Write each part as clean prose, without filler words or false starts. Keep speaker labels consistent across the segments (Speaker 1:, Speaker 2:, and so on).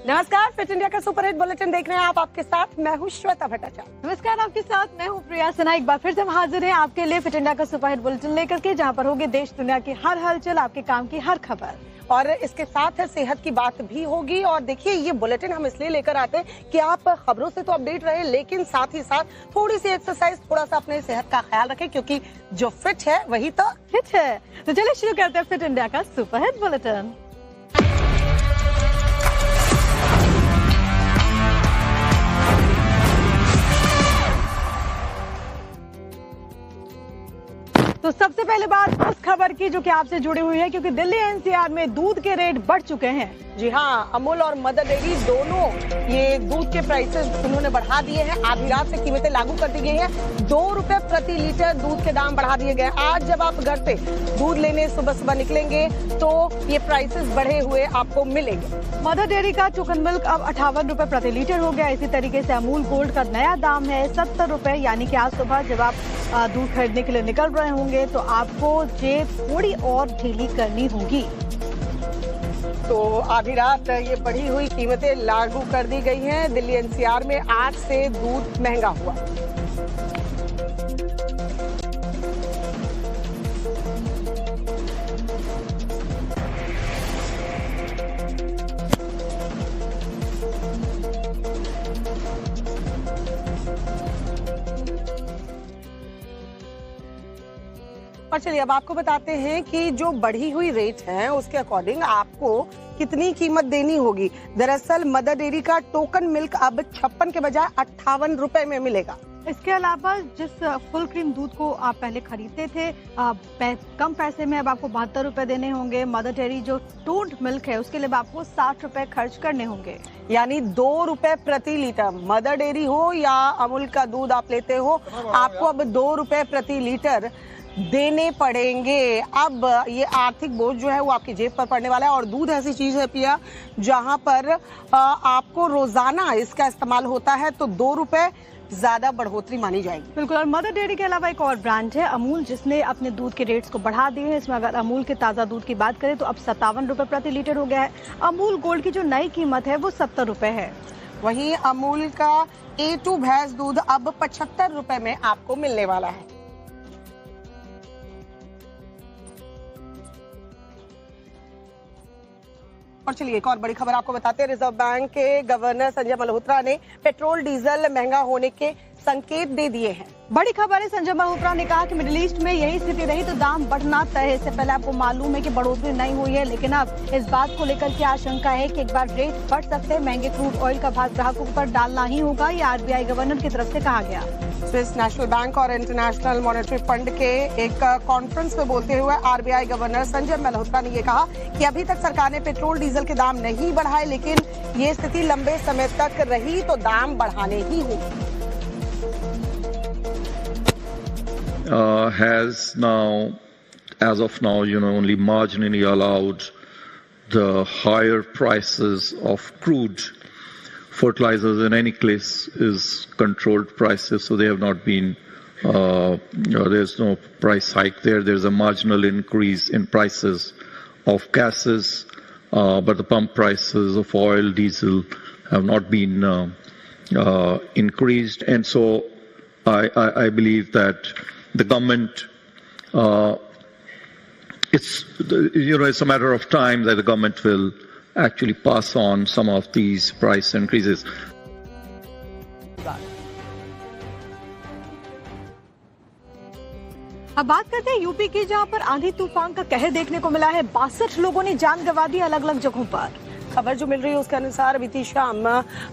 Speaker 1: नमस्कार, fit India का super hit bulletin देख रहे हैं आप। आपके साथ मैं हूँ श्वेता भट्टाचार्य।
Speaker 2: नमस्कार, आपके साथ मैं हूँ प्रिया सिन्हा। एक बार फिर से हम हाजिर हैं आपके लिए फिट इंडिया का सुपर हिट बुलेटिन लेकर के, जहाँ पर होगी देश दुनिया की हर हलचल, आपके काम की हर खबर
Speaker 1: और इसके साथ है सेहत की बात भी होगी। और देखिए, ये बुलेटिन हम इसलिए लेकर आते हैं कि आप खबरों से तो अपडेट रहे, लेकिन साथ ही साथ थोड़ी सी एक्सरसाइज, थोड़ा सा अपने सेहत का ख्याल रखें, क्योंकि जो फिट है वही तो
Speaker 2: हिट है। तो चलिए शुरू करते हैं फिट इंडिया का सुपर हिट बुलेटिन। तो सबसे पहले बात उस खबर की जो कि आपसे जुड़ी हुई है, क्योंकि दिल्ली एनसीआर में दूध के रेट बढ़ चुके हैं।
Speaker 1: जी हाँ, अमूल और मदर डेयरी दोनों ये दूध के प्राइसेस उन्होंने बढ़ा दिए हैं। आधी रात से कीमतें लागू कर दी गई हैं। 2 रुपए प्रति लीटर दूध के दाम बढ़ा दिए गए। आज जब आप घर से दूध लेने सुबह सुबह निकलेंगे तो ये प्राइसेस बढ़े हुए आपको मिलेंगे।
Speaker 2: मदर डेयरी का टोकन मिल्क अब 58 रुपए प्रति लीटर हो गया। इसी तरीके से अमूल गोल्ड का नया दाम है 70 रुपए। यानी कि आज सुबह जब आप दूध खरीदने के लिए निकल रहे होंगे तो आपको जेब थोड़ी और ढीली करनी होगी।
Speaker 1: तो आधी रात ये बढ़ी हुई कीमतें लागू कर दी गई हैं। दिल्ली एनसीआर में आज से दूध महंगा हुआ। और चलिए अब आपको बताते हैं कि जो बढ़ी हुई रेट है उसके अकॉर्डिंग आपको कितनी कीमत देनी होगी। दरअसल मदर डेयरी का टोकन मिल्क अब 56 के बजाय 58 रुपए में मिलेगा।
Speaker 2: इसके अलावा जिस फुल क्रीम दूध को आप पहले खरीदते थे कम पैसे में अब आपको 72 रुपए देने होंगे। मदर डेयरी जो टोन्ड मिल्क है उसके लिए आपको 60 रुपए खर्च करने होंगे।
Speaker 1: यानी 2 रुपए प्रति लीटर, मदर डेयरी हो या अमूल का दूध आप लेते हो, आपको अब 2 रुपए प्रति लीटर देने पड़ेंगे। अब ये आर्थिक बोझ जो है वो आपकी जेब पर पड़ने वाला है। और दूध ऐसी चीज है पिया जहां पर आपको रोजाना इसका इस्तेमाल होता है, तो 2 रुपए ज्यादा बढ़ोतरी मानी जाएगी।
Speaker 2: बिल्कुल। और मदर डेयरी के अलावा एक और ब्रांड है अमूल, जिसने अपने दूध के रेट्स को बढ़ा दिए हैं। इसमें अगर अमूल के ताजा दूध की बात करें तो अब 57 रुपए प्रति लीटर हो गया है। अमूल गोल्ड की जो नई कीमत है वो 70 रुपए है।
Speaker 1: वहीं अमूल का A2 भैंस दूध अब 75 रुपए में आपको मिलने वाला है। और चलिए एक और बड़ी खबर आपको बताते हैं। रिजर्व बैंक के गवर्नर संजय मल्होत्रा ने पेट्रोल डीजल महंगा होने के संकेत दे दिए हैं।
Speaker 2: बड़ी खबर है, संजय मल्होत्रा ने कहा कि मिडिल ईस्ट में यही स्थिति रही तो दाम बढ़ना तय है। इससे पहले आपको मालूम है कि बढ़ोतरी नहीं हुई है, लेकिन अब इस बात को लेकर के आशंका है कि एक बार रेट बढ़ सकते हैं। महंगे क्रूड ऑयल का भार ग्राहकों पर डालना ही होगा, ये आरबीआई गवर्नर की तरफ से कहा गया।
Speaker 1: स्विस नेशनल बैंक और इंटरनेशनल मॉनेटरी फंड के एक कॉन्फ्रेंस में बोलते हुए आरबीआई गवर्नर संजय मल्होत्रा ने ये कहा कि अभी तक सरकार ने पेट्रोल डीजल के दाम नहीं बढ़ाए, लेकिन ये स्थिति लंबे समय तक रही तो दाम बढ़ाने ही होंगे।
Speaker 3: Has now, as of now, only marginally allowed the higher prices of crude. Fertilizers in any case is controlled prices, so they have not been, there's no price hike there. There's a marginal increase in prices of gases, but the pump prices of oil, diesel have not been increased. And so I believe that the government, it's a matter of time that the government will actually pass on some of these price increases.
Speaker 2: अब बात करते हैं UP की, जहां पर आंधी तूफान का कहर देखने को मिला है। 62 लोगों ने जान गंवा दी अलग अलग जगहों पर।
Speaker 1: खबर जो मिल रही है उसके अनुसार बीती शाम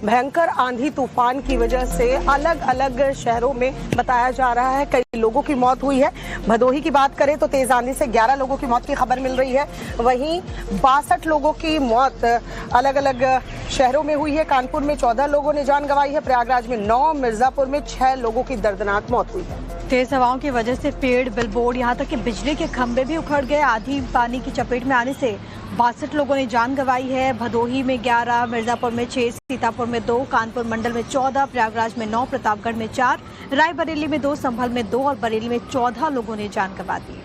Speaker 1: भयंकर आंधी तूफान की वजह से अलग अलग शहरों में बताया जा रहा है कई लोगों की मौत हुई है। भदोही की बात करें तो तेज आंधी से 11 लोगों की मौत की खबर मिल रही है। वहीं 62 लोगों की मौत अलग अलग शहरों में हुई है। कानपुर में 14 लोगों ने जान गंवाई है, प्रयागराज में 9, मिर्जापुर में 6 लोगों की दर्दनाक मौत हुई है।
Speaker 2: तेज हवाओं की वजह से पेड़, बिलबोर्ड, यहाँ तक कि बिजली के खंभे भी उखड़ गए। आधी पानी की चपेट में आने से 62 लोगों ने जान गंवाई है। भदोही में 11, मिर्जापुर में 6, सीतापुर में 2, कानपुर मंडल में 14, प्रयागराज में 9, प्रतापगढ़ में 4, रायबरेली में 2, संभल में 2 और बरेली में 14 लोगों ने जान गंवा दी।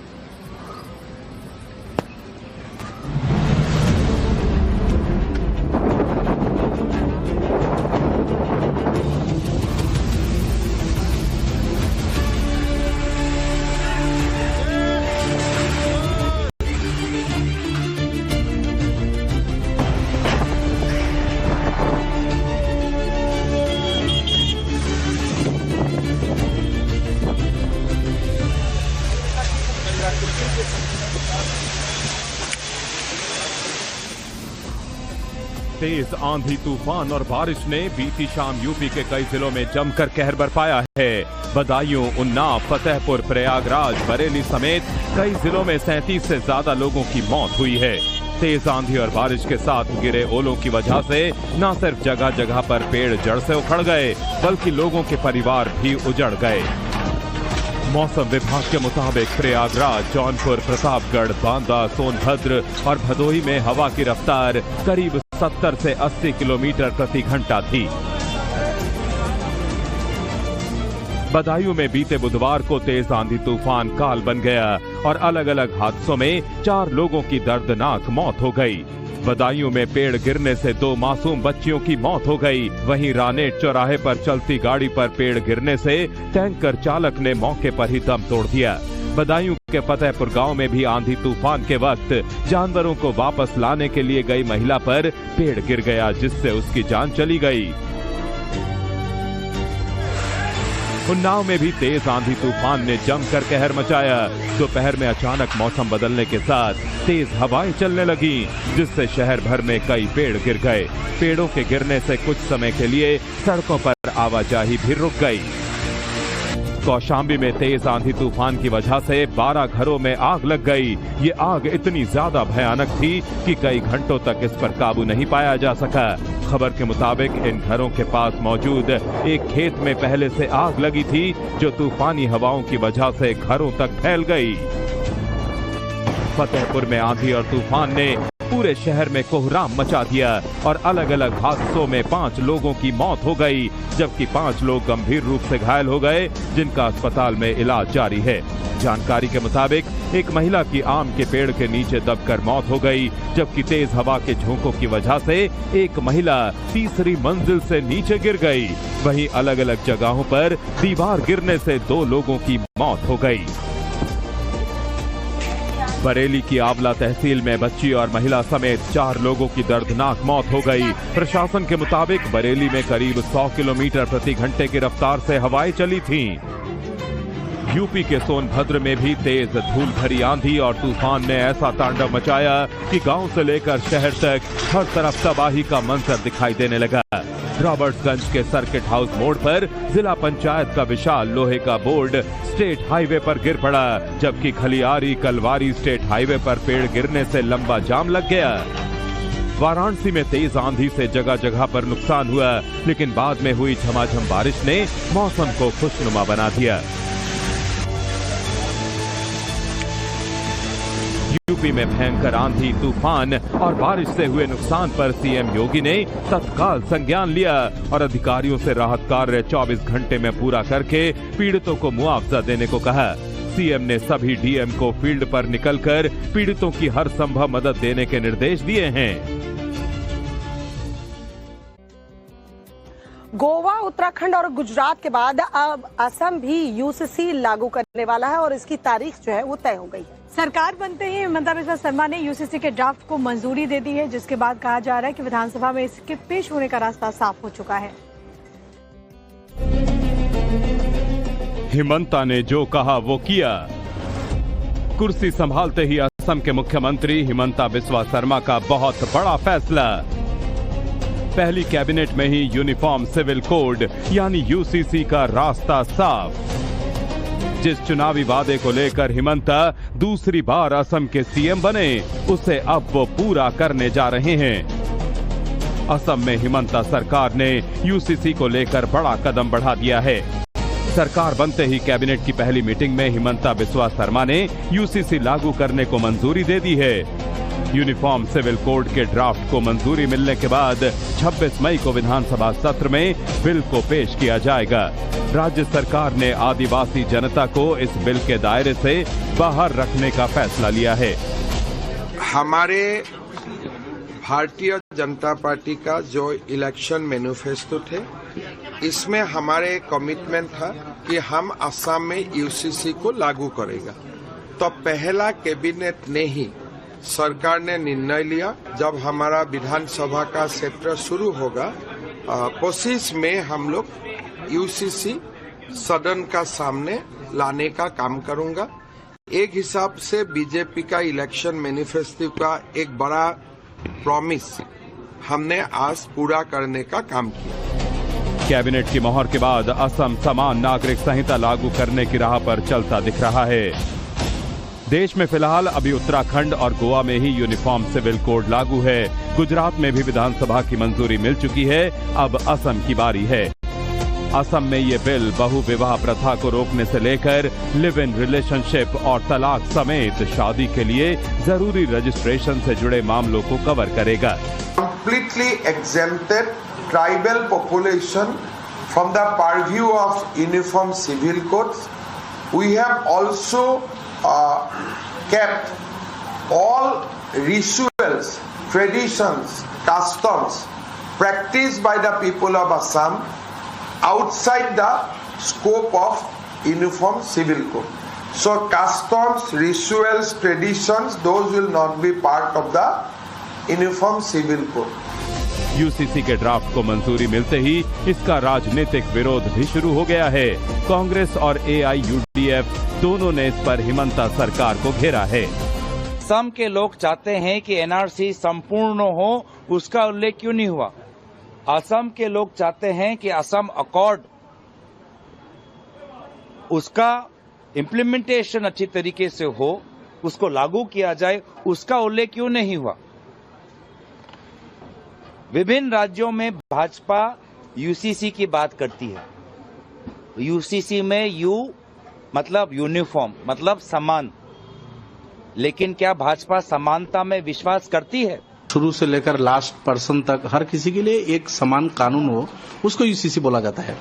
Speaker 4: तेज आंधी तूफान और बारिश ने बीती शाम यूपी के कई जिलों में जमकर कहर बरपाया है। बदायूं, उन्नाव, फतेहपुर, प्रयागराज, बरेली समेत कई जिलों में 37 से ज्यादा लोगों की मौत हुई है। तेज आंधी और बारिश के साथ गिरे ओलों की वजह से न सिर्फ जगह जगह पर पेड़ जड़ से उखड़ गए, बल्कि लोगों के परिवार भी उजड़ गए। मौसम विभाग के मुताबिक प्रयागराज, जौनपुर, प्रतापगढ़, बांदा, सोनभद्र और भदोही में हवा की रफ्तार करीब 70 से 80 किलोमीटर प्रति घंटा थी। बदायूं में बीते बुधवार को तेज आंधी तूफान काल बन गया और अलग अलग हादसों में 4 लोगों की दर्दनाक मौत हो गई। बदायूं में पेड़ गिरने से 2 मासूम बच्चियों की मौत हो गई। वहीं रानेट चौराहे पर चलती गाड़ी पर पेड़ गिरने से टैंकर चालक ने मौके पर ही दम तोड़ दिया। बदायूं के फतेहपुर गांव में भी आंधी तूफान के वक्त जानवरों को वापस लाने के लिए गई महिला पर पेड़ गिर गया, जिससे उसकी जान चली गई। उन्नाव में भी तेज आंधी तूफान ने जमकर कहर मचाया। दोपहर में अचानक मौसम बदलने के साथ तेज हवाएं चलने लगी, जिससे शहर भर में कई पेड़ गिर गए। पेड़ों के गिरने से कुछ समय के लिए सड़कों पर आवाजाही भी रुक गई। कौशाम्बी में तेज आंधी तूफान की वजह से 12 घरों में आग लग गई। ये आग इतनी ज्यादा भयानक थी कि कई घंटों तक इस पर काबू नहीं पाया जा सका। खबर के मुताबिक इन घरों के पास मौजूद एक खेत में पहले से आग लगी थी, जो तूफानी हवाओं की वजह से घरों तक फैल गई। फतेहपुर में आंधी और तूफान ने पूरे शहर में कोहराम मचा दिया और अलग अलग हादसों में 5 लोगों की मौत हो गई, जबकि 5 लोग गंभीर रूप से घायल हो गए, जिनका अस्पताल में इलाज जारी है। जानकारी के मुताबिक एक महिला की आम के पेड़ के नीचे दबकर मौत हो गई, जबकि तेज हवा के झोंकों की वजह से एक महिला तीसरी मंजिल से नीचे गिर गई। वहीं अलग अलग जगहों पर दीवार गिरने से 2 लोगों की मौत हो गई। बरेली की आंवला तहसील में बच्ची और महिला समेत 4 लोगों की दर्दनाक मौत हो गई। प्रशासन के मुताबिक बरेली में करीब 100 किलोमीटर प्रति घंटे की रफ्तार से हवाएं चली थीं। यूपी के सोनभद्र में भी तेज धूल भरी आंधी और तूफान ने ऐसा तांडव मचाया कि गांव से लेकर शहर तक हर तरफ तबाही का मंजर दिखाई देने लगा। रॉबर्ट्सगंज के सर्किट हाउस मोड़ पर जिला पंचायत का विशाल लोहे का बोर्ड स्टेट हाईवे पर गिर पड़ा, जबकि खलियारी कलवारी स्टेट हाईवे पर पेड़ गिरने से लंबा जाम लग गया। वाराणसी में तेज आंधी से जगह जगह पर नुकसान हुआ, लेकिन बाद में हुई झमाझम बारिश ने मौसम को खुशनुमा बना दिया। यूपी में भयंकर आंधी, तूफान और बारिश से हुए नुकसान पर सीएम योगी ने तत्काल संज्ञान लिया और अधिकारियों से राहत कार्य 24 घंटे में पूरा करके पीड़ितों को मुआवजा देने को कहा। सीएम ने सभी डीएम को फील्ड पर निकलकर पीड़ितों की हर संभव मदद देने के निर्देश दिए हैं।
Speaker 1: गोवा, उत्तराखंड और गुजरात के बाद अब असम भी यूसीसी लागू करने वाला है और इसकी तारीख जो है वो तय हो गई है।
Speaker 2: सरकार बनते ही हिमंता बिस्वा शर्मा ने यूसीसी के ड्राफ्ट को मंजूरी दे दी है, जिसके बाद कहा जा रहा है कि विधानसभा में इसके पेश होने का रास्ता साफ हो चुका है।
Speaker 4: हिमंता ने जो कहा वो किया। कुर्सी संभालते ही असम के मुख्यमंत्री हिमंता बिस्वा शर्मा का बहुत बड़ा फैसला। पहली कैबिनेट में ही यूनिफॉर्म सिविल कोड यानी यूसीसी का रास्ता साफ। जिस चुनावी वादे को लेकर हिमंता दूसरी बार असम के सीएम बने, उसे अब वो पूरा करने जा रहे हैं। असम में हिमंता सरकार ने यूसीसी को लेकर बड़ा कदम बढ़ा दिया है। सरकार बनते ही कैबिनेट की पहली मीटिंग में हिमंता बिस्वा शर्मा ने यूसीसी लागू करने को मंजूरी दे दी है। यूनिफॉर्म सिविल कोड के ड्राफ्ट को मंजूरी मिलने के बाद 26 मई को विधानसभा सत्र में बिल को पेश किया जाएगा। राज्य सरकार ने आदिवासी जनता को इस बिल के दायरे से बाहर रखने का फैसला लिया है।
Speaker 5: हमारे भारतीय जनता पार्टी का जो इलेक्शन मैनिफेस्टो थे, इसमें हमारे कमिटमेंट था कि हम असम में यूसीसी को लागू करेगा। तो पहला कैबिनेट ने ही सरकार ने निर्णय लिया, जब हमारा विधानसभा का सत्र शुरू होगा 25 में हम लोग यूसीसी सदन का सामने लाने का काम करूंगा। एक हिसाब से बीजेपी का इलेक्शन मैनिफेस्टो का एक बड़ा प्रॉमिस हमने आज पूरा करने का काम किया।
Speaker 4: कैबिनेट की मोहर के बाद असम समान नागरिक संहिता लागू करने की राह पर चलता दिख रहा है। देश में फिलहाल अभी उत्तराखंड और गोवा में ही यूनिफॉर्म सिविल कोड लागू है। गुजरात में भी विधानसभा की मंजूरी मिल चुकी है। अब असम की बारी है। असम में ये बिल बहु विवाह प्रथा को रोकने से लेकर लिव इन रिलेशनशिप और तलाक समेत शादी के लिए जरूरी रजिस्ट्रेशन से जुड़े मामलों को कवर करेगा।
Speaker 5: Completely exempted tribal population from the purview of uniform civil codes. We have also kept all rituals, traditions, customs practiced by the people of Assam outside the scope of uniform civil code. So customs, rituals, traditions, those will not be part of the uniform civil code.
Speaker 4: UCC के draft को मंजूरी मिलते ही इसका राजनीतिक विरोध भी शुरू हो गया है। कांग्रेस और एआईयूडीएफ दोनों ने इस पर हिमंता सरकार को घेरा है।
Speaker 6: असम के लोग चाहते हैं कि एनआरसी संपूर्ण हो, उसका उल्लेख क्यों नहीं हुआ? असम के लोग चाहते हैं कि असम अकॉर्ड उसका इम्प्लीमेंटेशन अच्छी तरीके से हो, उसको लागू किया जाए, उसका उल्लेख क्यों नहीं हुआ? विभिन्न राज्यों में भाजपा यूसीसी की बात करती है। यूसीसी में यू मतलब यूनिफॉर्म मतलब समान, लेकिन क्या भाजपा समानता में विश्वास करती है?
Speaker 7: शुरू से लेकर लास्ट पर्सन तक हर किसी के लिए एक समान कानून हो, उसको यूसीसी बोला जाता है।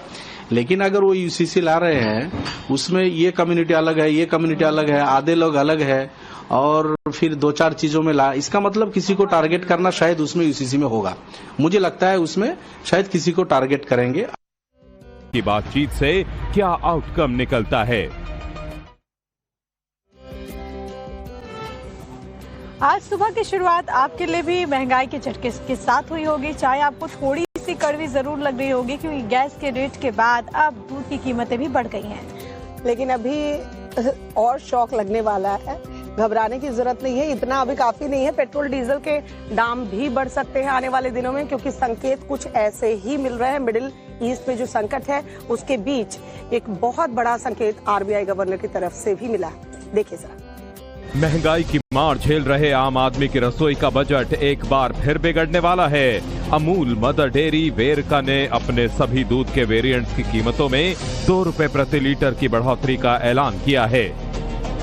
Speaker 7: लेकिन अगर वो यूसीसी ला रहे हैं, उसमें ये कम्युनिटी अलग है, ये कम्युनिटी अलग है, आधे लोग अलग है और फिर दो चार चीजों में ला, इसका मतलब किसी को टारगेट करना शायद उसमें यूसीसी में होगा। मुझे लगता है उसमें शायद किसी को टारगेट करेंगे।
Speaker 4: की बातचीत से क्या आउटकम निकलता है?
Speaker 2: आज सुबह की शुरुआत आपके लिए भी महंगाई के झटके के साथ हुई होगी। चाय आपको थोड़ी सी कड़वी जरूर लग रही होगी, क्योंकि गैस के रेट के बाद अब दूध की कीमतें भी बढ़ गई हैं।
Speaker 1: लेकिन अभी और शॉक लगने वाला है। घबराने की जरूरत नहीं है, इतना अभी काफी नहीं है। पेट्रोल डीजल के दाम भी बढ़ सकते हैं आने वाले दिनों में, क्योंकि संकेत कुछ ऐसे ही मिल रहे हैं। मिडिल ईस्ट में जो संकट है उसके बीच एक बहुत बड़ा संकेत आरबीआई गवर्नर की तरफ से भी मिला है। देखिए जरा।
Speaker 4: महंगाई की मार झेल रहे आम आदमी की रसोई का बजट एक बार फिर बिगड़ने वाला है। अमूल, मदर डेयरी, वेरका ने अपने सभी दूध के वेरिएंट्स की कीमतों में 2 रुपए प्रति लीटर की बढ़ोतरी का ऐलान किया है।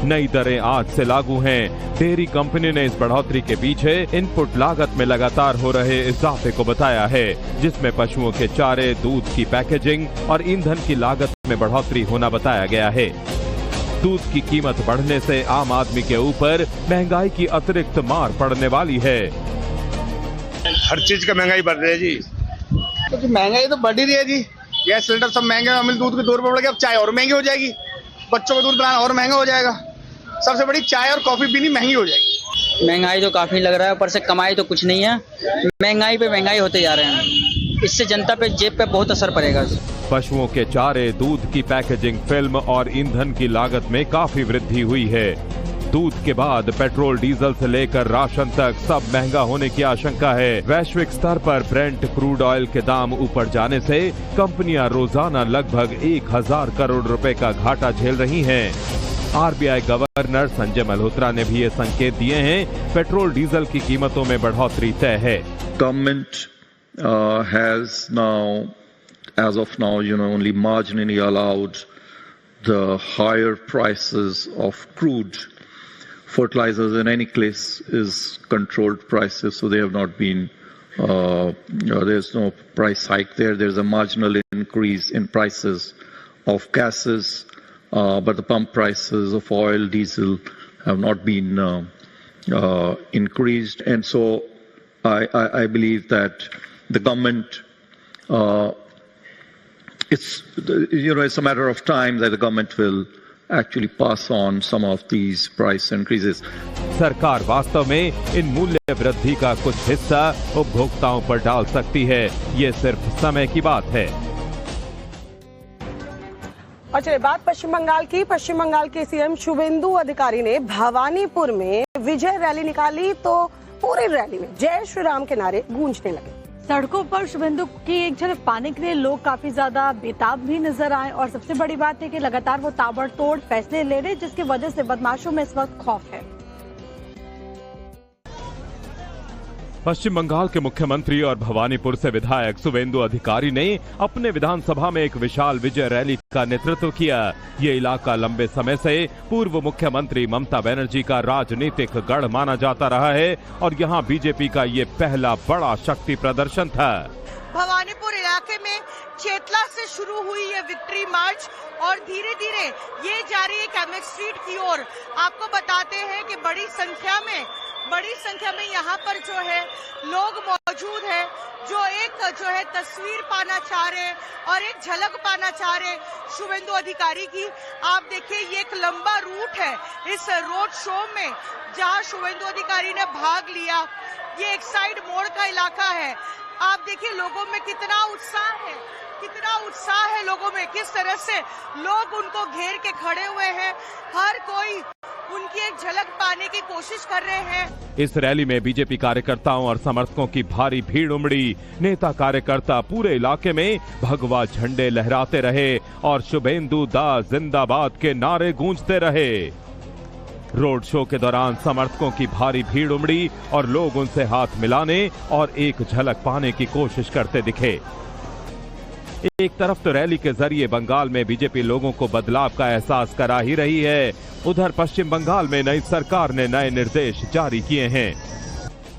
Speaker 4: नई दरें आज से लागू हैं। डेयरी कंपनी ने इस बढ़ोतरी के पीछे इनपुट लागत में लगातार हो रहे इजाफे को बताया है, जिसमें पशुओं के चारे, दूध की पैकेजिंग और ईंधन की लागत में बढ़ोतरी होना बताया गया है। दूध की कीमत बढ़ने से आम आदमी के ऊपर महंगाई की अतिरिक्त मार पड़ने वाली है।
Speaker 8: हर चीज का महंगाई बढ़ रही है जी। तो महंगाई तो बढ़ ही रही है जी। गैस सिलेंडर सब महंगे, अमूल दूध के 2 रुपए बढ़ गए, अब चाय और महंगी हो जाएगी, बच्चों का दूध बनाना और महंगा हो जाएगा। सबसे बड़ी चाय और कॉफी पीनी महंगी हो जाएगी।
Speaker 9: महंगाई तो काफी लग रहा है, ऊपर से कमाई तो कुछ नहीं है। महंगाई पे महंगाई होते जा रहे हैं, इससे जनता पे, जेब पे बहुत असर पड़ेगा।
Speaker 4: पशुओं के चारे, दूध की पैकेजिंग, फिल्म और ईंधन की लागत में काफी वृद्धि हुई है। दूध के बाद पेट्रोल डीजल से लेकर राशन तक सब महंगा होने की आशंका है। वैश्विक स्तर पर ब्रेंट क्रूड ऑयल के दाम ऊपर जाने से कंपनियां रोजाना लगभग 1000 करोड़ रुपए का घाटा झेल रही हैं। आरबीआई गवर्नर संजय मल्होत्रा ने भी ये संकेत दिए हैं। पेट्रोल डीजल की कीमतों में बढ़ोतरी तय है।
Speaker 3: Government has now, as of now, only marginally allowed the higher prices of crude. Fertilizers in any case is controlled prices, so they have not been, there's no price hike there. There's a marginal increase in prices of gases, but the pump prices of oil, diesel have not been increased. And so I believe that the government, it's a matter of time that the government will actually pass on some of these price increases.
Speaker 4: सरकार वास्तव में इन मूल्य वृद्धि का कुछ हिस्सा उपभोक्ताओं पर डाल सकती है। ये सिर्फ समय की बात है।
Speaker 1: और चलिए बात पश्चिम बंगाल की। पश्चिम बंगाल के सीएम शुभेंदु अधिकारी ने भवानीपुर में विजय रैली निकाली, तो पूरी रैली में जय श्री राम के नारे गूंजने लगे।
Speaker 2: सड़कों पर शुभेंदु की एक झलक पाने के लिए लोग काफी ज्यादा बेताब भी नजर आए और सबसे बड़ी बात है कि लगातार वो ताबड़तोड़ फैसले ले रहे, जिसकी वजह से बदमाशों में इस वक्त खौफ है।
Speaker 4: पश्चिम बंगाल के मुख्यमंत्री और भवानीपुर से विधायक शुभेंदु अधिकारी ने अपने विधानसभा में एक विशाल विजय रैली का नेतृत्व किया। ये इलाका लंबे समय से पूर्व मुख्यमंत्री ममता बनर्जी का राजनीतिक गढ़ माना जाता रहा है और यहाँ बीजेपी का ये पहला बड़ा शक्ति प्रदर्शन था।
Speaker 10: भवानीपुर इलाके में चेतला से शुरू हुई ये विक्ट्री मार्च और धीरे धीरे ये जा रही है कैमल स्ट्रीट की ओर। आपको बताते हैं कि बड़ी संख्या में यहाँ पर जो है लोग मौजूद हैं, जो है तस्वीर पाना चाह रहे हैं और एक झलक पाना चाह रहे हैं शुभेंदु अधिकारी की। आप देखिए ये एक लंबा रूट है इस रोड शो में जहाँ शुभेंदु अधिकारी ने भाग लिया। ये एक साइड मोड़ का इलाका है। आप देखिए लोगों में कितना उत्साह है लोगों में, किस तरह से लोग उनको घेर के खड़े हुए हैं। हर कोई उनकी एक झलक पाने की कोशिश कर रहे हैं।
Speaker 4: इस रैली में बीजेपी कार्यकर्ताओं और समर्थकों की भारी भीड़ उमड़ी। नेता कार्यकर्ता पूरे इलाके में भगवा झंडे लहराते रहे और शुभेंदु दा जिंदाबाद के नारे गूंजते रहे। रोड शो के दौरान समर्थकों की भारी भीड़ उमड़ी और लोग उनसे हाथ मिलाने और एक झलक पाने की कोशिश करते दिखे। एक तरफ तो रैली के जरिए बंगाल में बीजेपी लोगों को बदलाव का एहसास करा ही रही है, उधर पश्चिम बंगाल में नई सरकार ने नए निर्देश जारी किए हैं।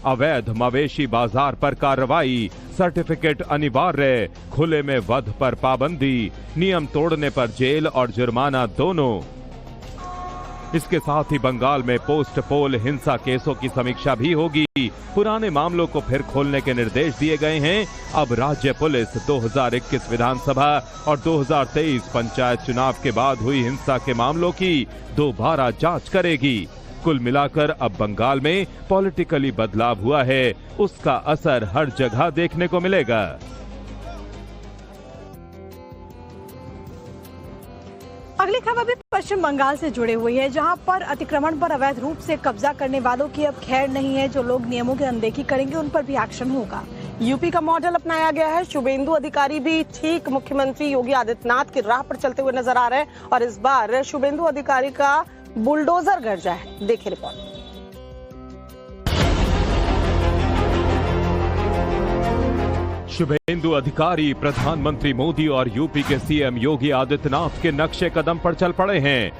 Speaker 4: अवैध मवेशी बाजार पर कार्रवाई, सर्टिफिकेट अनिवार्य, खुले में वध पर पाबंदी, नियम तोड़ने पर जेल और जुर्माना दोनों। इसके साथ ही बंगाल में पोस्ट पोल हिंसा केसों की समीक्षा भी होगी। पुराने मामलों को फिर खोलने के निर्देश दिए गए हैं। अब राज्य पुलिस 2021 विधानसभा और 2023 पंचायत चुनाव के बाद हुई हिंसा के मामलों की दोबारा जांच करेगी। कुल मिलाकर अब बंगाल में पॉलिटिकली बदलाव हुआ है, उसका असर हर जगह देखने को मिलेगा।
Speaker 2: अगली खबर भी पश्चिम बंगाल से जुड़ी हुई है, जहां पर अतिक्रमण पर अवैध रूप से कब्जा करने वालों की अब खैर नहीं है। जो लोग नियमों की अनदेखी करेंगे उन पर भी एक्शन होगा।
Speaker 1: यूपी का मॉडल अपनाया गया है। शुभेंदु अधिकारी भी ठीक मुख्यमंत्री योगी आदित्यनाथ की राह पर चलते हुए नजर आ रहे हैं और इस बार शुभेंदु अधिकारी का बुलडोजर गरजा है। देखिए रिपोर्ट।
Speaker 4: शुभेंदु अधिकारी प्रधानमंत्री मोदी और यूपी के सीएम योगी आदित्यनाथ के नक्शे कदम पर चल पड़े हैं।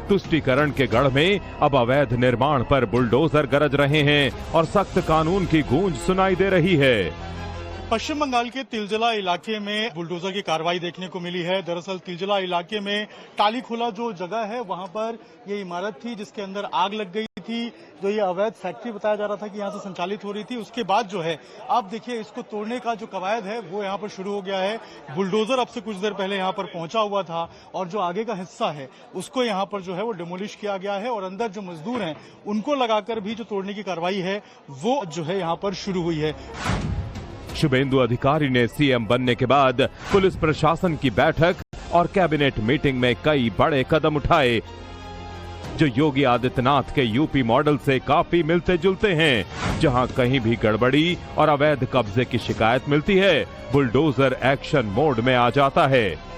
Speaker 4: तुष्टीकरण के गढ़ में अब अवैध निर्माण पर बुलडोजर गरज रहे हैं और सख्त कानून की गूंज सुनाई दे रही है।
Speaker 11: पश्चिम बंगाल के तिलजला इलाके में बुलडोजर की कार्रवाई देखने को मिली है। दरअसल तिलजला इलाके में टालीखोला जो जगह है वहां पर ये इमारत थी जिसके अंदर आग लग गई थी, जो ये अवैध फैक्ट्री बताया जा रहा था कि यहाँ से संचालित हो रही थी। उसके बाद जो है अब देखिए इसको तोड़ने का जो कवायद है वो यहाँ पर शुरू हो गया है। बुलडोजर अब से कुछ देर पहले यहाँ पर पहुंचा हुआ था और जो आगे का हिस्सा है उसको यहाँ पर जो है वो डिमोलिश किया गया है और अंदर जो मजदूर हैं उनको लगाकर भी जो तोड़ने की कार्रवाई है वो जो है यहाँ पर शुरू हुई है।
Speaker 4: शुभेंदु अधिकारी ने सीएम बनने के बाद पुलिस प्रशासन की बैठक और कैबिनेट मीटिंग में कई बड़े कदम उठाए जो योगी आदित्यनाथ के यूपी मॉडल से काफी मिलते जुलते हैं। जहां कहीं भी गड़बड़ी और अवैध कब्जे की शिकायत मिलती है, बुलडोजर एक्शन मोड में आ जाता है।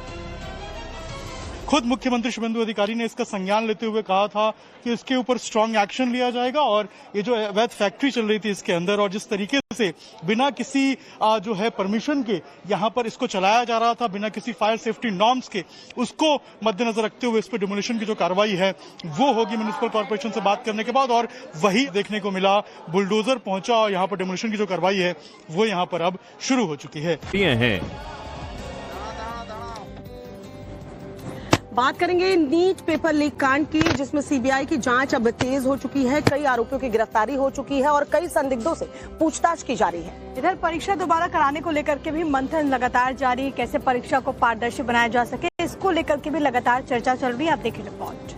Speaker 11: खुद मुख्यमंत्री शुभेंदु अधिकारी ने इसका संज्ञान लेते हुए कहा था कि इसके ऊपर स्ट्रांग एक्शन लिया जाएगा और ये जो अवैध फैक्ट्री चल रही थी इसके अंदर और जिस तरीके से बिना किसी जो है परमिशन के यहाँ पर इसको चलाया जा रहा था, बिना किसी फायर सेफ्टी नॉर्म्स के, उसको मद्देनजर रखते हुए इस पर डिमोलिशन की जो कार्रवाई है वो होगी म्युनिसिपल कॉर्पोरेशन से बात करने के बाद। और वही देखने को मिला, बुलडोजर पहुंचा और यहाँ पर डिमोलिशन की जो कार्रवाई है वो यहाँ पर अब शुरू हो चुकी है।
Speaker 1: बात करेंगे नीट पेपर लीक कांड की, जिसमें सीबीआई की जांच अब तेज हो चुकी है। कई आरोपियों की गिरफ्तारी हो चुकी है और कई संदिग्धों से पूछताछ की जा रही है।
Speaker 2: इधर परीक्षा दोबारा कराने को लेकर के भी मंथन लगातार जारी है। कैसे परीक्षा को पारदर्शी बनाया जा सके, इसको लेकर के भी लगातार चर्चा चल रही है। आप देखिए रिपोर्ट।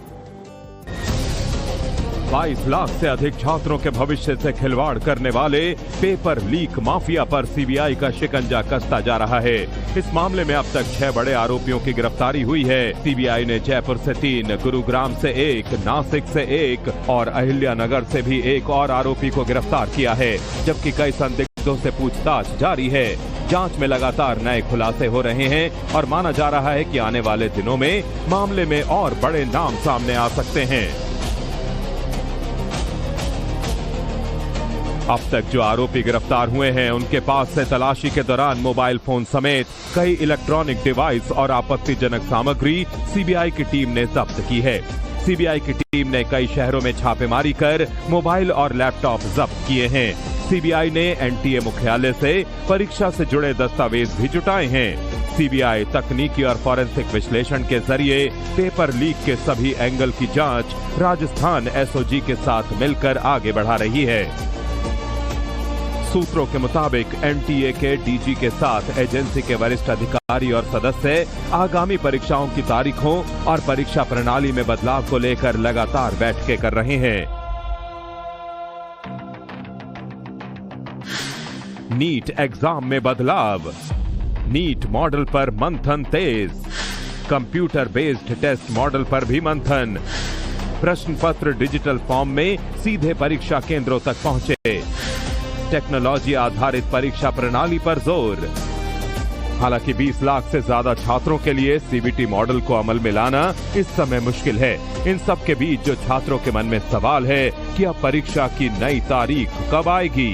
Speaker 4: 22 लाख से अधिक छात्रों के भविष्य से खिलवाड़ करने वाले पेपर लीक माफिया पर सीबीआई का शिकंजा कसता जा रहा है। इस मामले में अब तक 6 बड़े आरोपियों की गिरफ्तारी हुई है। सीबीआई ने जयपुर से 3, गुरुग्राम से 1, नासिक से 1 और अहिल्यानगर से भी 1 और आरोपी को गिरफ्तार किया है, जबकि कई संदिग्धों से पूछताछ जारी है। जांच में लगातार नए खुलासे हो रहे हैं और माना जा रहा है कि आने वाले दिनों में मामले में और बड़े नाम सामने आ सकते हैं। अब तक जो आरोपी गिरफ्तार हुए हैं, उनके पास से तलाशी के दौरान मोबाइल फोन समेत कई इलेक्ट्रॉनिक डिवाइस और आपत्तिजनक सामग्री सीबीआई की टीम ने जब्त की है। सीबीआई की टीम ने कई शहरों में छापेमारी कर मोबाइल और लैपटॉप जब्त किए हैं। सीबीआई ने एनटीए मुख्यालय से परीक्षा से जुड़े दस्तावेज भी जुटाए हैं। सीबीआई तकनीकी और फॉरेंसिक विश्लेषण के जरिए पेपर लीक के सभी एंगल की जांच राजस्थान एसओजी के साथ मिलकर आगे बढ़ा रही है। सूत्रों के मुताबिक एनटीए के डीजी के साथ एजेंसी के वरिष्ठ अधिकारी और सदस्य आगामी परीक्षाओं की तारीखों और परीक्षा प्रणाली में बदलाव को लेकर लगातार बैठकें कर रहे हैं। नीट एग्जाम में बदलाव, नीट मॉडल पर मंथन तेज, कंप्यूटर बेस्ड टेस्ट मॉडल पर भी मंथन, प्रश्न पत्र डिजिटल फॉर्म में सीधे परीक्षा केंद्रों तक पहुंचे, टेक्नोलॉजी आधारित परीक्षा प्रणाली पर जोर। हालांकि 20 लाख से ज्यादा छात्रों के लिए सीबीटी मॉडल को अमल में लाना इस समय मुश्किल है। इन सब के बीच जो छात्रों के मन में सवाल है कि अब परीक्षा की नई तारीख कब आएगी।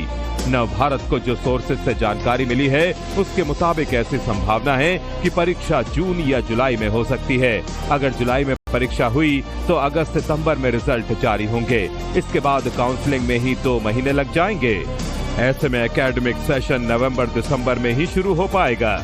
Speaker 4: नवभारत को जो सोर्सेज से जानकारी मिली है, उसके मुताबिक ऐसी संभावना है कि परीक्षा जून या जुलाई में हो सकती है। अगर जुलाई में परीक्षा हुई तो अगस्त सितंबर में रिजल्ट जारी होंगे। इसके बाद काउंसलिंग में ही 2 महीने लग जाएंगे। ऐसे में एकेडमिक सेशन नवंबर दिसंबर में ही शुरू हो पाएगा।